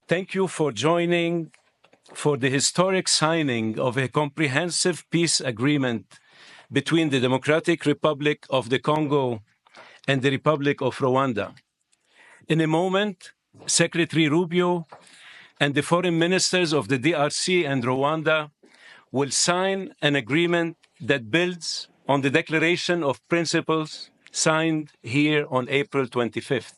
Thank you for joining for the historic signing of a comprehensive peace agreement between the Democratic Republic of the Congo and the Republic of Rwanda. In a moment, Secretary Rubio and the foreign ministers of the DRC and Rwanda will sign an agreement that builds on the Declaration of Principles signed here on April 25th.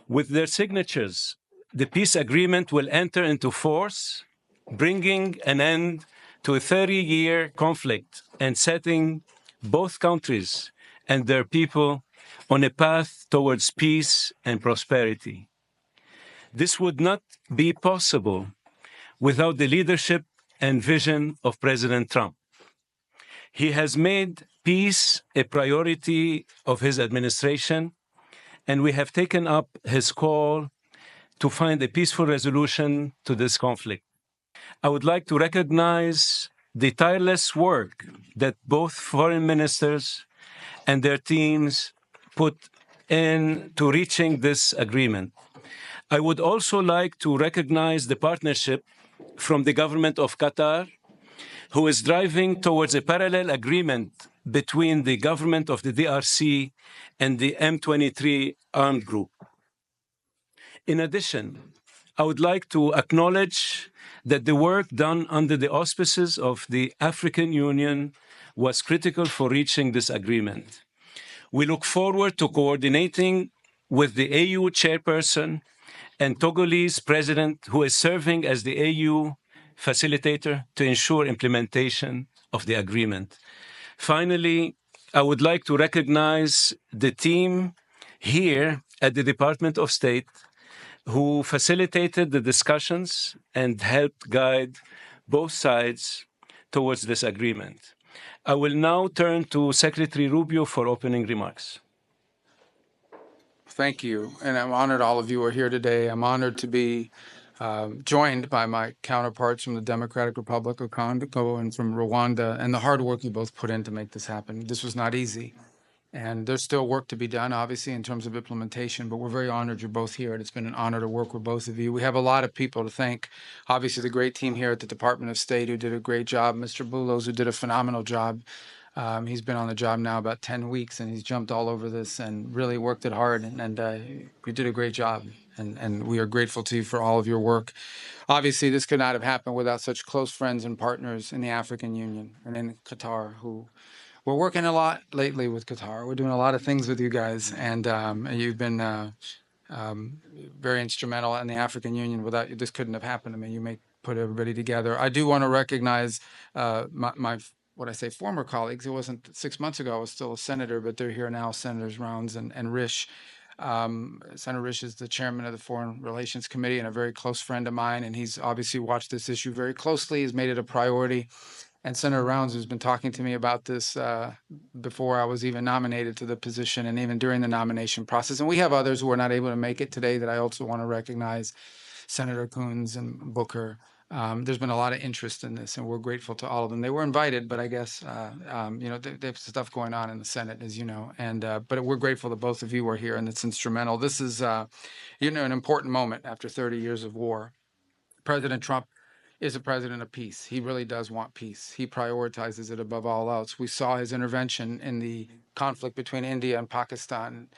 With their signatures, the peace agreement will enter into force, bringing an end to a 30-year conflict and setting both countries and their people on a path towards peace and prosperity. This would not be possible without the leadership and vision of President Trump. He has made peace a priority of his administration, and we have taken up his call to find a peaceful resolution to this conflict. I would like to recognize the tireless work that both foreign ministers and their teams put into reaching this agreement. I would also like to recognize the partnership from the government of Qatar, who is driving towards a parallel agreement between the government of the DRC and the M23 armed group. In addition, I would like to acknowledge that the work done under the auspices of the African Union was critical for reaching this agreement. We look forward to coordinating with the AU chairperson and Togolese president, who is serving as the AU facilitator to ensure implementation of the agreement. Finally, I would like to recognize the team here at the Department of State who facilitated the discussions and helped guide both sides towards this agreement. I will now turn to Secretary Rubio for opening remarks. Thank you. And I'm honored all of you are here today. I'm honored to be joined by my counterparts from the Democratic Republic of Congo and from Rwanda, and the hard work you both put in to make this happen. This was not easy. And there's still work to be done, obviously, in terms of implementation, but we're very honored you're both here, and it's been an honor to work with both of you. We have a lot of people to thank. Obviously, the great team here at the Department of State who did a great job, Mr. Boulos, who did a phenomenal job. He's been on the job now about 10 weeks, and he's jumped all over this and really worked it hard, and you did a great job, and we are grateful to you for all of your work. Obviously, this could not have happened without such close friends and partners in the African Union and in Qatar, who we're working a lot lately with Qatar. We're doing a lot of things with you guys, and you've been very instrumental in the African Union. Without you, this couldn't have happened. I mean, you put everybody together. I do want to recognize my what I say, former colleagues. It wasn't 6 months ago. I was still a senator, but they're here now, Senators Rounds and Risch. Senator Risch is the chairman of the Foreign Relations Committee and a very close friend of mine, and he's obviously watched this issue very closely. He's made it a priority. And Senator Rounds has been talking to me about this before I was even nominated to the position and even during the nomination process. And we have others who are not able to make it today that I also want to recognize, Senator Coons and Booker. There's been a lot of interest in this, and we're grateful to all of them. They were invited, but I guess they have stuff going on in the Senate, as you know. And but we're grateful that both of you are here, and it's instrumental. This is an important moment after 30 years of war. President Trump is a president of peace. He really does want peace. He prioritizes it above all else. We saw his intervention in the conflict between India and Pakistan.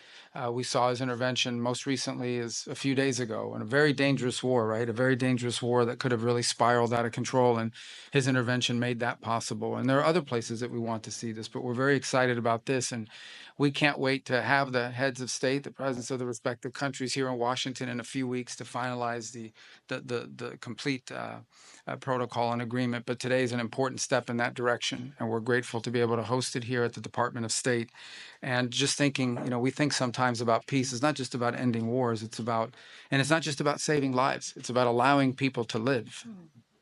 We saw his intervention most recently as a few days ago in a very dangerous war, right? A very dangerous war that could have really spiraled out of control, and his intervention made that possible. And there are other places that we want to see this, but we're very excited about this, and we can't wait to have the heads of state, the presidents of the respective countries here in Washington in a few weeks to finalize the complete protocol and agreement. But today is an important step in that direction, and we're grateful to be able to host it here at the Department of State. And just thinking, we think sometimes about peace. It's not just about ending wars. It's not just about saving lives. It's about allowing people to live.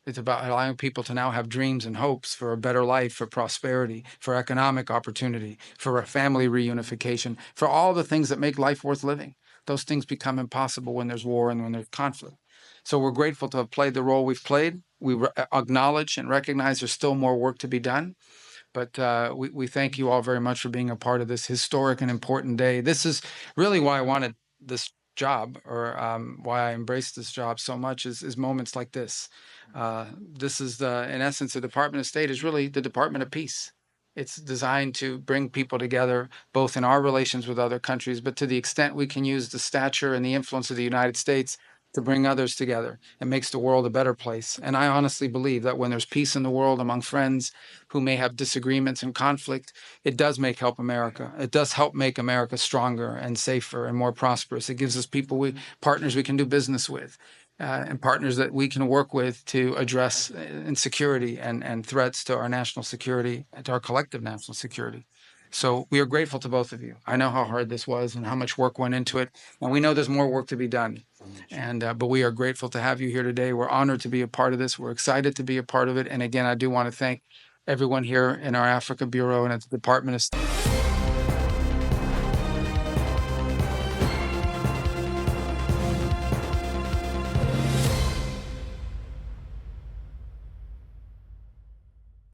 It's about allowing people to now have dreams and hopes for a better life, for prosperity, for economic opportunity, for a family reunification, for all the things that make life worth living. Those things become impossible when there's war and when there's conflict. So we're grateful to have played the role we've played. We acknowledge and recognize there's still more work to be done. But we thank you all very much for being a part of this historic and important day. This is really why I wanted this job, or why I embrace this job so much, is moments like this. This is in essence, the Department of State is really the Department of Peace. It's designed to bring people together, both in our relations with other countries, but to the extent we can use the stature and the influence of the United States to bring others together. It makes the world a better place. And I honestly believe that when there's peace in the world among friends who may have disagreements and conflict, it does help America. It does help make America stronger and safer and more prosperous. It gives us partners we can do business with. And partners that we can work with to address insecurity and threats to our national security and to our collective national security. So we are grateful to both of you. I know how hard this was and how much work went into it, and we know there's more work to be done. But we are grateful to have you here today. We're honored to be a part of this. We're excited to be a part of it. And again, I do want to thank everyone here in our Africa Bureau and at the Department of State.